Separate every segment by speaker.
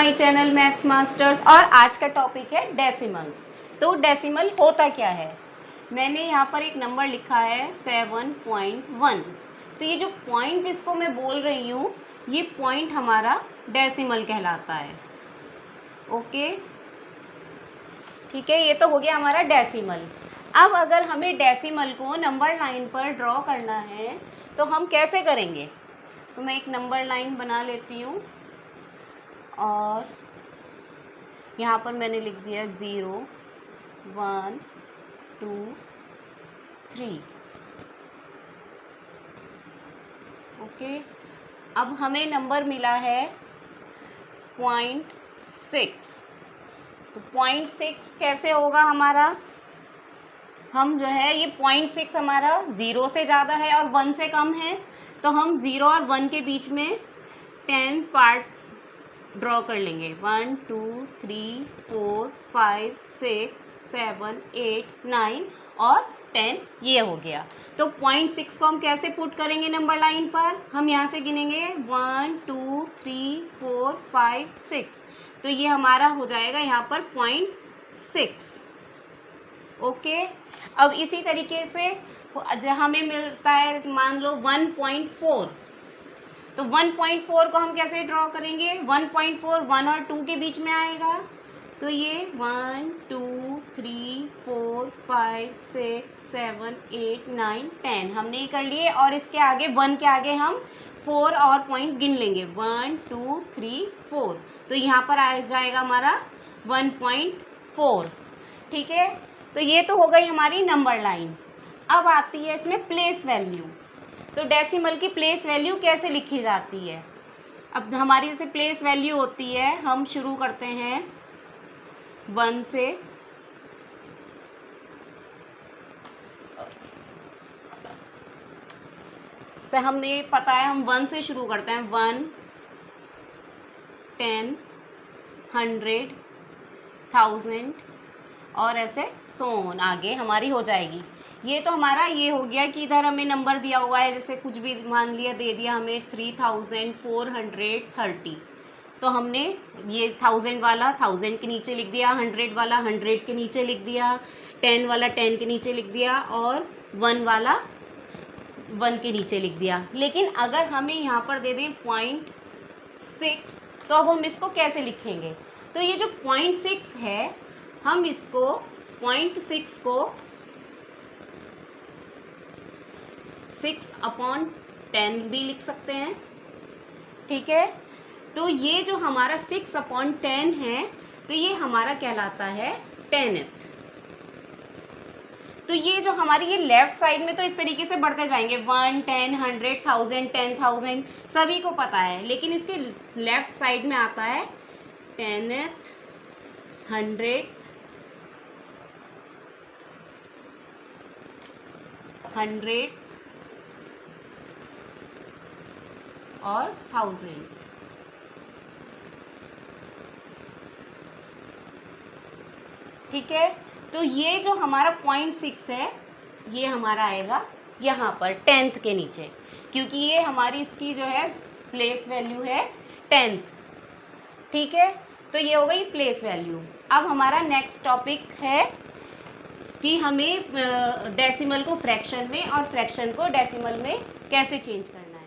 Speaker 1: My channel maths masters. और आज का टॉपिक है डेसिमल्स। तो डेसिमल होता क्या है, मैंने यहाँ पर एक नंबर लिखा है 7.1। तो ये जो पॉइंट जिसको मैं बोल रही हूँ ये पॉइंट हमारा डेसिमल कहलाता है। ओके ठीक है, ये तो हो गया हमारा डेसिमल। अब अगर हमें डेसिमल को नंबर लाइन पर ड्रॉ करना है तो हम कैसे करेंगे। तो मैं एक नंबर लाइन बना लेती हूँ और यहाँ पर मैंने लिख दिया 0 1 2 3। ओके, अब हमें नंबर मिला है 0.6। तो 0.6 कैसे होगा हमारा, हम जो है ये 0.6 हमारा 0 से ज़्यादा है और 1 से कम है, तो हम 0 और 1 के बीच में 10 पार्ट्स ड्रॉ कर लेंगे। 1 2 3 4 5 6 7 8 9 और 10 ये हो गया। तो 0.6 को हम कैसे पुट करेंगे नंबर लाइन पर, हम यहाँ से गिनेंगे 1 2 3 4 5 6। तो ये हमारा हो जाएगा यहाँ पर 0.6। ओके, अब इसी तरीके से हमें मिलता है मान लो 1.4। तो 1.4 को हम कैसे ड्रॉ करेंगे, 1.4 1 और 2 के बीच में आएगा। तो ये 1 2 3 4 5 6 7 8 9 10 हमने ये कर लिए, और इसके आगे 1 के आगे हम 4 और पॉइंट गिन लेंगे 1 2 3 4। तो यहाँ पर आ जाएगा हमारा 1.4। ठीक है, तो ये तो हो गई हमारी नंबर लाइन। अब आती है इसमें प्लेस वैल्यू। तो डेसिमल की प्लेस वैल्यू कैसे लिखी जाती है। अब हमारी जैसे प्लेस वैल्यू होती है, हम शुरू करते हैं 1 से। हमें पता है हम 1 से शुरू करते हैं, 1 10 100 1000 और ऐसे सोन आगे हमारी हो जाएगी। ये तो हमारा ये हो गया कि इधर हमें नंबर दिया हुआ है, जैसे कुछ भी मान लिया दे दिया हमें 3430। तो हमने ये 1000 वाला 1000 के नीचे लिख दिया, 100 वाला 100 के नीचे लिख दिया, 10 वाला 10 के नीचे लिख दिया और 1 वाला 1 के नीचे लिख दिया। लेकिन अगर हमें यहाँ पर दे दें 0.6 तो अब हम इसको कैसे लिखेंगे। तो ये जो 0.6 है हम इसको 0.6 को 6/10 भी लिख सकते हैं। ठीक है, तो ये जो हमारा 6/10 है तो ये हमारा कहलाता है 10th। तो ये जो हमारी ये लेफ्ट साइड में तो इस तरीके से बढ़ते जाएंगे 1 10 100 1000 10,000 सभी को पता है, लेकिन इसके लेफ्ट साइड में आता है 10th 100 और 1000। ठीक है, तो ये जो हमारा 0.6 है ये हमारा आएगा यहाँ पर 10th के नीचे, क्योंकि ये हमारी इसकी जो है प्लेस वैल्यू है 10th। ठीक है, तो ये हो गई प्लेस वैल्यू। अब हमारा नेक्स्ट टॉपिक है कि हमें डेसिमल को फ्रैक्शन में और फ्रैक्शन को डेसिमल में कैसे चेंज करना है।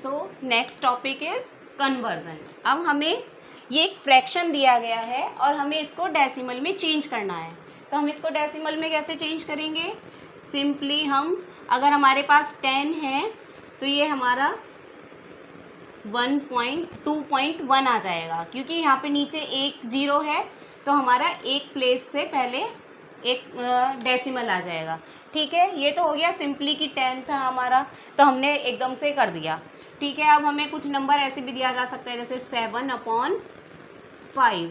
Speaker 1: So next topic is conversion. अब हमें ये एक फ्रैक्शन दिया गया है और हमें इसको डेसिमल में चेंज करना है। तो हम इसको डेसिमल में कैसे चेंज करेंगे, सिंपली हम अगर हमारे पास 10 है तो ये हमारा 2.1 आ जाएगा, क्योंकि यहाँ पे नीचे एक 0 है तो हमारा एक प्लेस से पहले एक डेसिमल आ जाएगा। ठीक है, ये तो हो गया सिंपली कि 10 था हमारा तो हमने एकदम से कर दिया। ठीक है, अब हमें कुछ नंबर ऐसे भी दिया जा सकता है जैसे 7/5।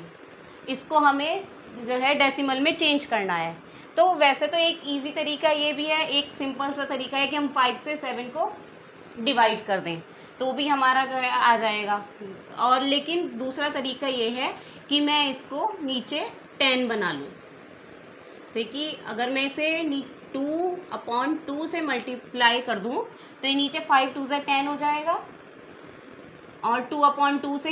Speaker 1: इसको हमें जो है डेसिमल में चेंज करना है। तो वैसे तो एक इजी तरीका ये भी है, एक सिंपल सा तरीका है कि हम 5 से 7 को डिवाइड कर दें तो भी हमारा जो है आ जाएगा। और लेकिन दूसरा तरीका ये है कि मैं इसको नीचे 10 बना लूँ, जैसे कि अगर मैं इसे 2/2 से मल्टीप्लाई कर दूँ तो ये नीचे 5 2 10 हो जाएगा और 2/2 से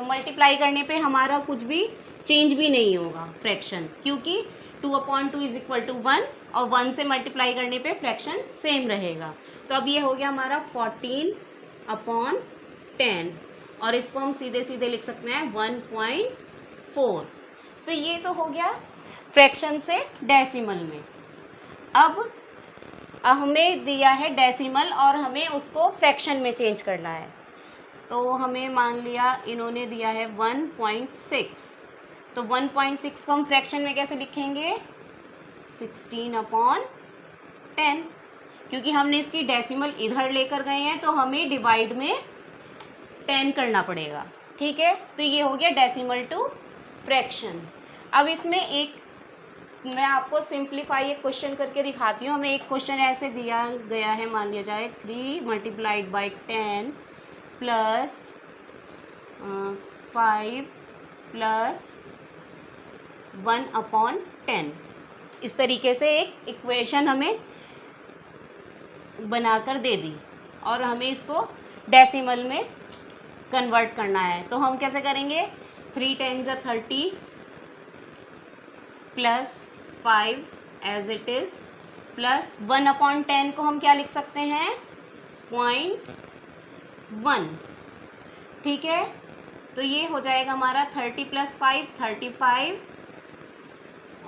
Speaker 1: मल्टीप्लाई करने पे हमारा कुछ भी चेंज भी नहीं होगा फ्रैक्शन, क्योंकि 2/2 इज इक्वल टू 1 और 1 से मल्टीप्लाई करने पे फ्रैक्शन सेम रहेगा। तो अब ये हो गया हमारा 14/10 और इसको हम सीधे सीधे लिख सकते हैं 1.4। तो ये तो हो गया फ्रैक्शन से डेसिमल में। अब हमें दिया है डेसिमल और हमें उसको फ्रैक्शन में चेंज करना है। तो हमें मान लिया इन्होंने दिया है 1.6, तो 1.6 को हम फ्रैक्शन में कैसे लिखेंगे? 16/10, क्योंकि हमने इसकी डेसिमल इधर लेकर गए हैं तो हमें डिवाइड में 10 करना पड़ेगा। ठीक है, तो ये हो गया डेसिमल टू फ्रैक्शन। अब इसमें एक मैं आपको सिंप्लीफाई एक क्वेश्चन करके दिखाती हूँ। हमें एक क्वेश्चन ऐसे दिया गया है, मान लिया जाए 3 × 10 प्लस 5 प्लस 1/10। इस तरीके से एक इक्वेशन हमें बनाकर दे दी और हमें इसको डेसिमल में कन्वर्ट करना है। तो हम कैसे करेंगे? 3 × 10 = 30 plus 5 as it is plus 1/10 को हम क्या लिख सकते हैं? 0.1। ठीक है, तो ये हो जाएगा हमारा 30 + 5 35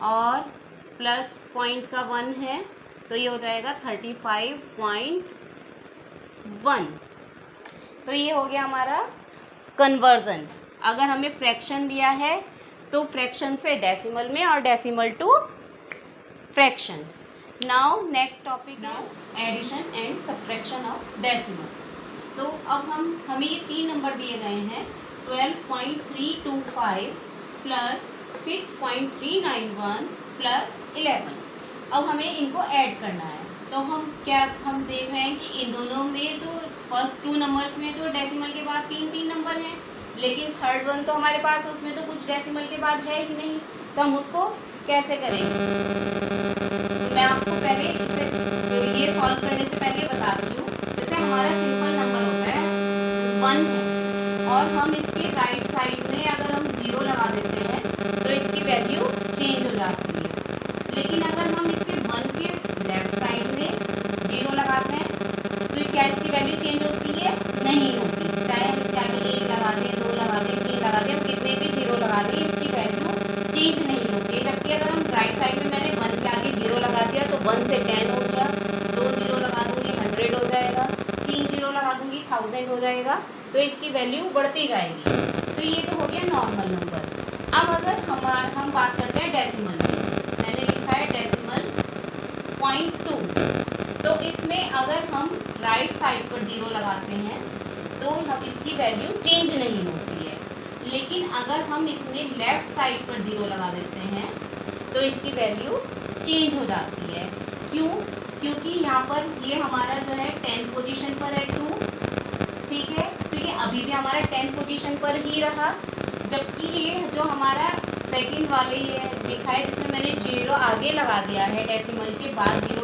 Speaker 1: और प्लस पॉइंट का 1 है तो ये हो जाएगा 35.1। तो ये हो गया हमारा कन्वर्जन। अगर हमें फ्रैक्शन दिया है तो फ्रैक्शन से डेसिमल में और decimal to fraction. Now next topic है addition and subtraction of decimals. तो अब हमें ये 3 नंबर दिए गए हैं 12.325 प्लस 6.391 प्लस 11। अब हमें इनको ऐड करना है। तो हम देख रहे हैं कि इन दोनों में तो फर्स्ट 2 नंबर्स में तो डेसिमल के बाद 3 नंबर हैं, लेकिन थर्ड वन तो हमारे पास उसमें तो कुछ डेसिमल के बाद है ही नहीं, तो हम उसको कैसे करेंगे? तो मैं आपको पहले ये सॉल्व करने से पहले बताती हूँ। जैसे हमारा सिंपल नंबर होता है 1 है और हम इसके राइट साइड में अगर हम 0 लगा देते हैं तो इसकी वैल्यू चेंज हो जाती है, लेकिन अगर हम इसके 1 के लेफ्ट साइड में 0 लगाते हैं तो क्या इसकी वैल्यू चेंज होती है? नहीं होती। चाहे हम इसके आगे 1 लगा दें, 2 लगा दें, 3 लगा दें, हम कितने भी 0 लगा दें इसकी वैल्यू चेंज नहीं होती। जबकि अगर हम राइट साइड में मैंने 1 के आगे 0 लगा दिया तो 1 से 10 हो गया, 2 0 लगा दूंगी 100 हो जाएगा, 3 0 लगा दूंगी 1000 हो जाएगा, तो इसकी वैल्यू बढ़ती जाएगी। तो ये तो हो गया नॉर्मल नंबर। अब अगर हम बात करते हैं डेसिमल की, मैंने लिखा है डेसिमल 0.2। तो इसमें अगर हम राइट साइड पर 0 लगाते हैं तो हम इसकी वैल्यू चेंज नहीं होती है, लेकिन अगर हम इसमें लेफ्ट साइड पर 0 लगा देते हैं तो इसकी वैल्यू चेंज हो जाती है। क्यों? क्योंकि यहाँ पर ये हमारा जो है 10th पोजीशन पर है 2, ठीक है, तो ये अभी भी हमारा 10th पोजीशन पर ही रहा, जबकि ये जो हमारा सेकंड वाले ये लिखा है जिसमें मैंने 0 आगे लगा दिया है, डेसिमल के बाद 2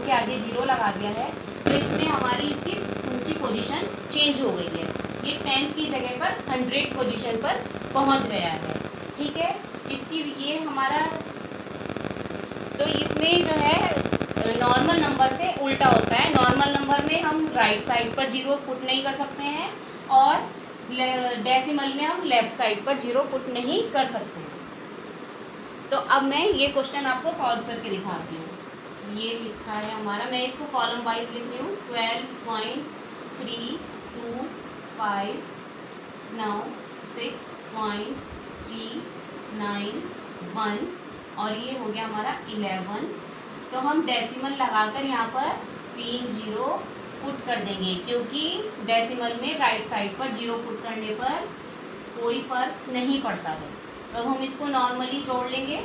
Speaker 1: के आगे 0 लगा दिया है, तो इसमें हमारी इसकी 2 की पोजीशन चेंज हो गई है। ये 10th की जगह पर 100 पोजीशन पर पहुंच गया है। ठीक है, इसकी ये हमारा तो इसमें जो है नॉर्मल नंबर से उल्टा होता है। नॉर्मल नंबर में हम राइट साइड पर 0 पुट नहीं कर सकते हैं और डेसिमल में हम लेफ्ट साइड पर 0 पुट नहीं कर सकते। तो अब मैं ये क्वेश्चन आपको सॉल्व करके दिखाती हूँ। ये लिखा है हमारा, मैं इसको कॉलम वाइज लिख रही हूँ 12.325 नाउ 6.391 और ये हो गया हमारा 11। तो हम डेसिमल लगाकर यहाँ पर 3 0 पुट कर देंगे, क्योंकि डेसिमल में राइट साइड पर 0 पुट करने पर कोई फर्क नहीं पड़ता है। तो अब हम इसको नॉर्मली जोड़ लेंगे।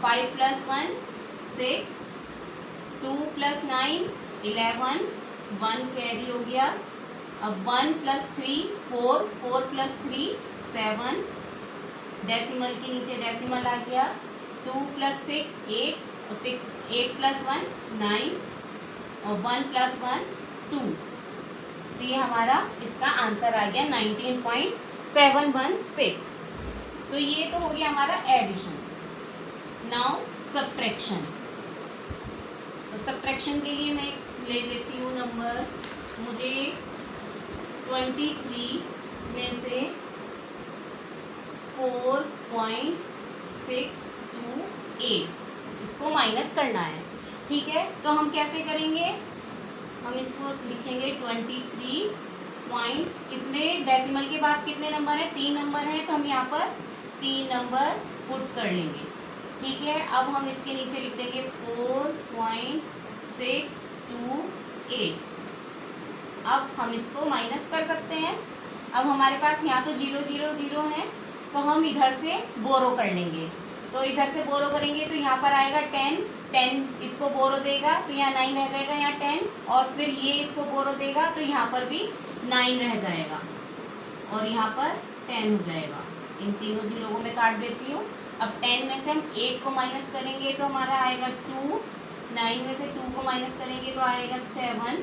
Speaker 1: 5 + 1 6, 2 + 9 11, 1 कैरी हो गया। अब 1 + 3 4, 4 + 3 7, डेसिमल के नीचे डेसिमल आ गया। 2 + 6 8 और 8 + 1 9 और 1 + 1 2। तो ये हमारा इसका आंसर आ गया 19.716। तो ये तो हो गया हमारा एडिशन। Now subtraction. तो सब्ट्रैक्शन के लिए मैं ले लेती हूँ नंबर, मुझे 23 में से 4.628 इसको माइनस करना है। ठीक है, तो हम कैसे करेंगे, हम इसको लिखेंगे 23 पॉइंट, इसमें डेसिमल के बाद कितने नंबर है, 3 नंबर है, तो हम यहाँ पर 3 नंबर पुट कर लेंगे। ठीक है, अब हम इसके नीचे लिख देंगे 4.628। अब हम इसको माइनस कर सकते हैं। अब हमारे पास यहाँ तो 0 0 0 है, तो हम इधर से बोरो कर लेंगे। तो इधर से बोरो करेंगे तो यहाँ पर आएगा 10 इसको बोरो देगा तो यहाँ 9 रह जाएगा, यहाँ 10, और फिर ये इसको बोरो देगा तो यहाँ पर भी 9 रह जाएगा और यहाँ पर 10 हो जाएगा। इन तीनों जीरो को मैं काट देती हूँ। अब 10 में से हम 8 को माइनस करेंगे तो हमारा आएगा 2, 9 में से 2 को माइनस करेंगे तो आएगा 7,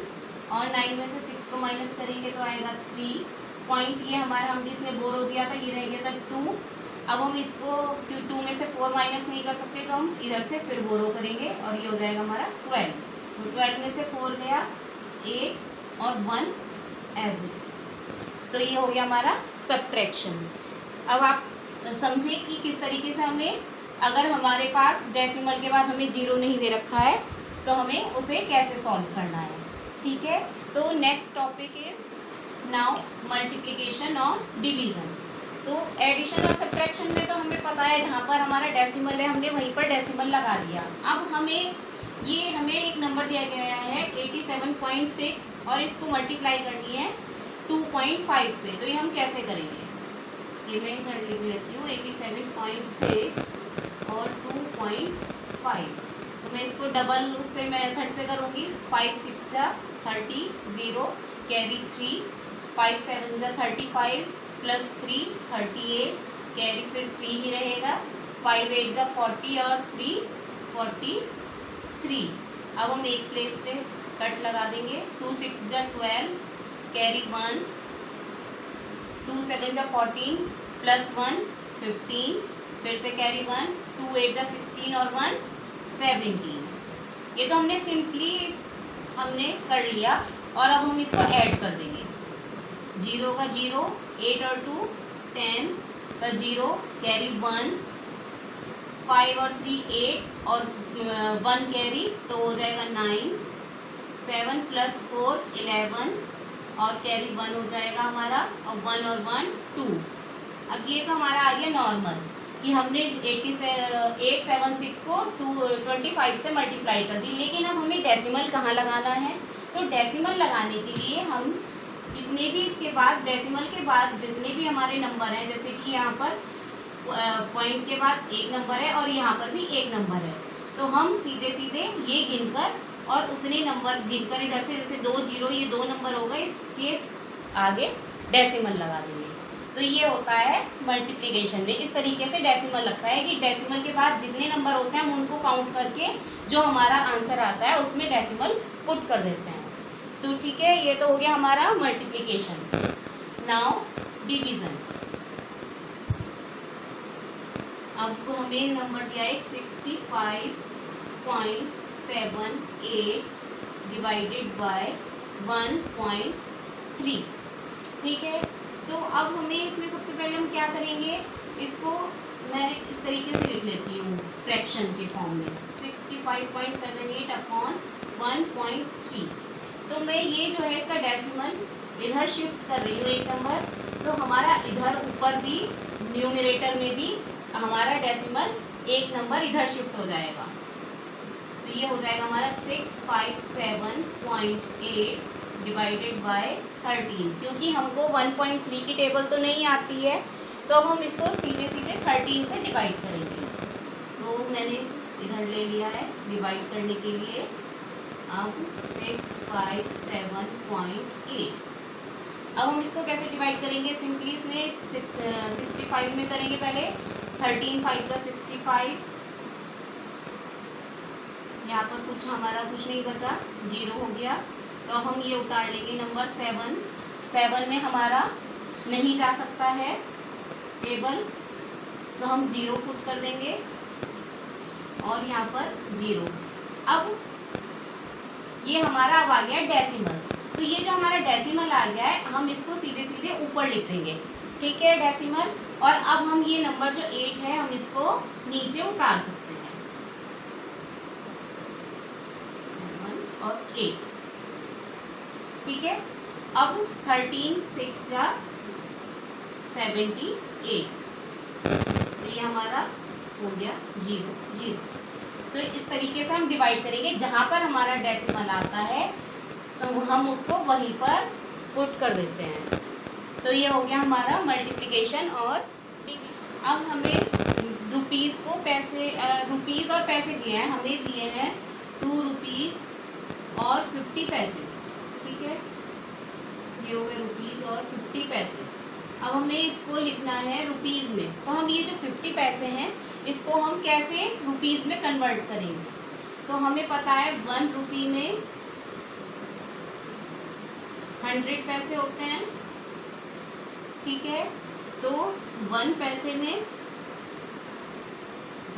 Speaker 1: और 9 में से 6 को माइनस करेंगे तो आएगा 3 पॉइंट। ये हमारा हमने इसमें बोरो दिया था, ये रह गया था 2। अब हम इसको 2 में से 4 माइनस नहीं कर सकते तो हम इधर से फिर बोरो करेंगे और ये हो जाएगा हमारा 12। तो 12 में से 4 गया, 8 और 1 एज इट इज। तो ये हो गया हमारा सब्ट्रैक्शन। अब आप समझे कि किस तरीके से हमें, अगर हमारे पास डेसिमल के बाद हमें 0 नहीं दे रखा है तो हमें उसे कैसे सॉल्व करना है। ठीक है, तो next topic is now multiplication और डिवीज़न। तो एडिशन और सब्ट्रैक्शन में तो हमें पता है जहाँ पर हमारा डेसिमल है हमने वहीं पर डेसिमल लगा दिया। अब हमें एक नंबर दिया गया है 87.6 और इसको मल्टीप्लाई करनी है 2.5 से। तो ये हम कैसे करेंगे, ये मैं इधर लिख लेती हूँ 87.6 और 2.5। तो मैं इसको डबल उससे मेथड से करूँगी। 5 6 जा 30, 0 कैरी 3, 5 7 जा 35 प्लस 3 38 कैरी फिर 3 ही रहेगा, 5 8 जा 40 और 3 43। अब हम एक प्लेस पे कट लगा देंगे। 2 6 जा 12 कैरी 1, 2 7 जा 14 प्लस 1 15 फिर से कैरी 1, 2 8 जा 16 और 1 17। ये तो हमने सिंपली कर लिया और अब हम इसको ऐड कर देंगे। 0 का 0, 8 और 2 10 का 0 कैरी 1, 5 और 3 8 और 1 कैरी तो हो जाएगा 9, 7 प्लस 4 11 और कैरी 1 हो जाएगा हमारा, और 1 और 1 2। अब ये तो हमारा आ गया नॉर्मल कि हमने 876 को 25 से मल्टीप्लाई कर दी। लेकिन अब हमें डेसिमल कहाँ लगाना है, तो डेसिमल लगाने के लिए हम जितने भी इसके बाद डेसिमल के बाद जितने भी हमारे नंबर हैं, जैसे कि यहाँ पर पॉइंट के बाद एक नंबर है और यहाँ पर भी एक नंबर है, तो हम सीधे सीधे ये गिनकर और उतने नंबर गिनकर इधर से जैसे 2 0 ये 2 नंबर होगा, इसके आगे डेसिमल लगा देंगे। तो ये होता है मल्टीप्लिकेशन में। इस तरीके से डेसिमल लगता है कि डेसिमल के बाद जितने नंबर होते हैं हम उनको काउंट करके जो हमारा आंसर आता है उसमें डेसिमल पुट कर देते हैं। तो ठीक है, ये तो हो गया हमारा मल्टीप्लिकेशन। Now division. अब हमें नंबर दिया है 65.78 डिवाइडेड बाय 1.3। ठीक है, तो अब हमें इसमें सबसे पहले हम क्या करेंगे, इसको मैं इस तरीके से लिख लेती हूँ फ्रैक्शन के फॉर्म में 65.78 अपॉन 1.3। तो मैं ये जो है इसका डेसिमल इधर शिफ्ट कर रही हूँ एक नंबर, तो हमारा इधर ऊपर भी न्यूमरेटर में भी हमारा डेसिमल एक नंबर इधर शिफ्ट हो जाएगा। तो ये हो जाएगा हमारा 657.8 डिवाइडेड बाय 13। क्योंकि हमको 1.3 की टेबल तो नहीं आती है तो अब हम इसको सीधे सीधे 13 से डिवाइड करेंगे। तो मैंने इधर ले लिया है डिवाइड करने के लिए। अब 657.8। अब हम इसको कैसे डिवाइड करेंगे, सिंपली इसमें 65 में करेंगे पहले। 13 5 का 65, यहाँ पर हमारा कुछ नहीं बचा, 0 हो गया। तो तो अब हम ये उतार लेंगे नंबर 7। 7 में हमारा नहीं जा सकता है टेबल, तो हम 0 पुट कर देंगे और यहाँ पर 0। अब ये हमारा अब आ गया डेसिमल। तो ये जो हमारा डेसिमल आ गया है हम इसको सीधे सीधे ऊपर लिख देंगे, ठीक है, डेसिमल। और अब हम ये नंबर जो 8 है हम इसको नीचे उतार सकते हैं, 7 और 8, ठीक है। अब 13 6 जा 78, तो ये हमारा हो गया 0 0। तो इस तरीके से हम डिवाइड करेंगे, जहाँ पर हमारा डेसिमल आता है तो हम उसको वहीं पर पुट कर देते हैं। तो ये हो गया हमारा मल्टीप्लिकेशन। और अब हमें रुपीज़ को पैसे, रुपीज़ और पैसे दिए हैं, हमें दिए हैं 2 रुपीज़ और 50 पैसे, ठीक है। ये हो गए रुपीज़ और 50 पैसे। अब हमें इसको लिखना है रुपीज़ में, तो हम ये जो 50 पैसे हैं इसको हम कैसे रुपीज़ में कन्वर्ट करेंगे। तो हमें पता है 1 रुपये में 100 पैसे होते हैं, ठीक है। तो 1 पैसे में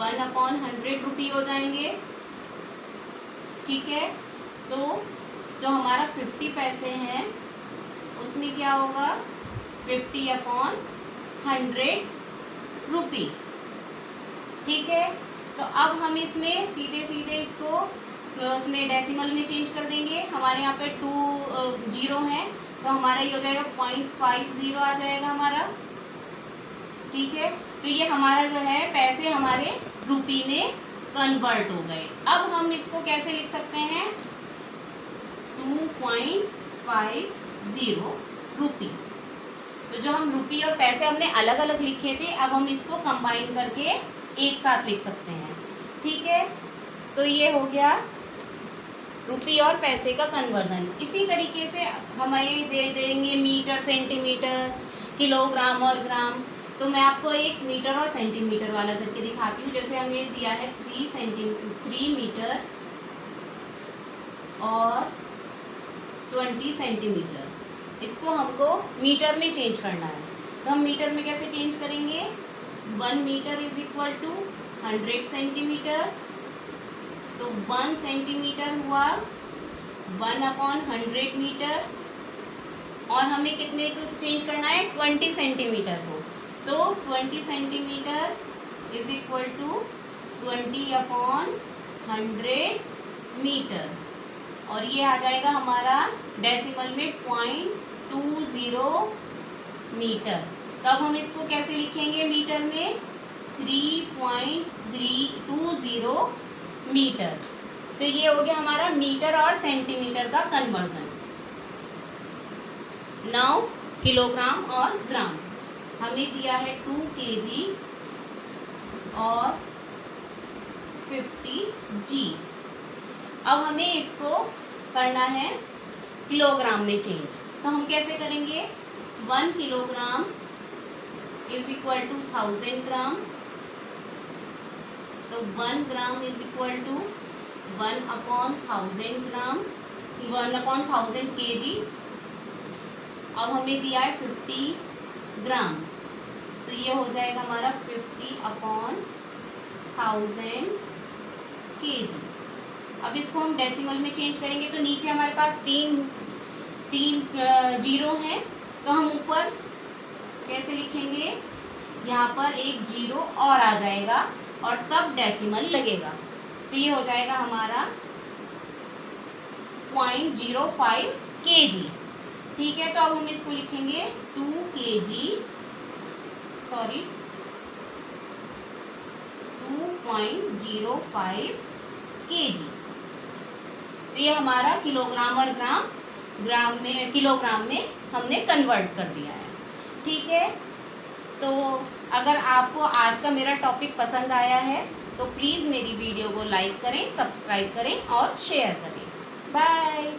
Speaker 1: 1/100 रुपये हो जाएंगे, ठीक है। तो जो हमारा 50 पैसे हैं उसमें क्या होगा 50/100 रुपये, ठीक है। तो अब हम इसमें सीधे सीधे इसको उसमें डेसिमल में चेंज कर देंगे। हमारे यहाँ पे 2 0 है, तो हमारा ये हो जाएगा 0.50 आ जाएगा हमारा, ठीक है। तो ये हमारा जो है पैसे हमारे रुपये में कन्वर्ट हो गए। अब हम इसको कैसे लिख सकते हैं 2.50 रुपये। तो जो हम रुपये और पैसे हमने अलग अलग लिखे थे अब हम इसको कंबाइन करके एक साथ लिख सकते हैं, ठीक है। तो ये हो गया रुपये और पैसे का कन्वर्जन। इसी तरीके से हमें दे देंगे मीटर, सेंटीमीटर, किलोग्राम और ग्राम। तो मैं आपको एक मीटर और सेंटीमीटर वाला करके दिखाती हूँ। जैसे हमें दिया है 3 मीटर और 20 सेंटीमीटर, इसको हमको मीटर में चेंज करना है। तो हम मीटर में कैसे चेंज करेंगे 1 metre is equal to 100 centimetre. तो 1 सेंटीमीटर हुआ 1/100 मीटर। और हमें कितने को चेंज करना है 20 सेंटीमीटर को। तो 20 centimetre is equal to 20/100 metre. और ये आ जाएगा हमारा डेसिमल में 0.20 मीटर। तो अब हम इसको कैसे लिखेंगे मीटर में 3.320 मीटर। तो ये हो गया हमारा मीटर और सेंटीमीटर का कन्वर्जन। नाउ किलोग्राम और ग्राम। हमें दिया है 2 kg और 50 g। अब हमें इसको करना है किलोग्राम में चेंज। तो हम कैसे करेंगे 1 kilogram is equal to 1000 gram. तो 1 gram is equal to 1/1000 gram, 1/1000 kg। अब हमें दिया है 50 ग्राम, तो ये हो जाएगा हमारा 50/1000 kg। अब इसको हम डेसिमल में चेंज करेंगे। तो नीचे हमारे पास तीन 0 हैं, तो हम ऊपर कैसे लिखेंगे यहाँ पर एक 0 और आ जाएगा और तब डेसिमल लगेगा। तो ये हो जाएगा हमारा 0.05 kg, ठीक है। तो अब हम इसको लिखेंगे 2.05 kg। तो ये हमारा किलोग्राम और ग्राम में किलोग्राम में हमने कन्वर्ट कर दिया है, ठीक है। तो अगर आपको आज का मेरा टॉपिक पसंद आया है तो प्लीज़ मेरी वीडियो को लाइक करें, सब्सक्राइब करें और शेयर करें। बाय।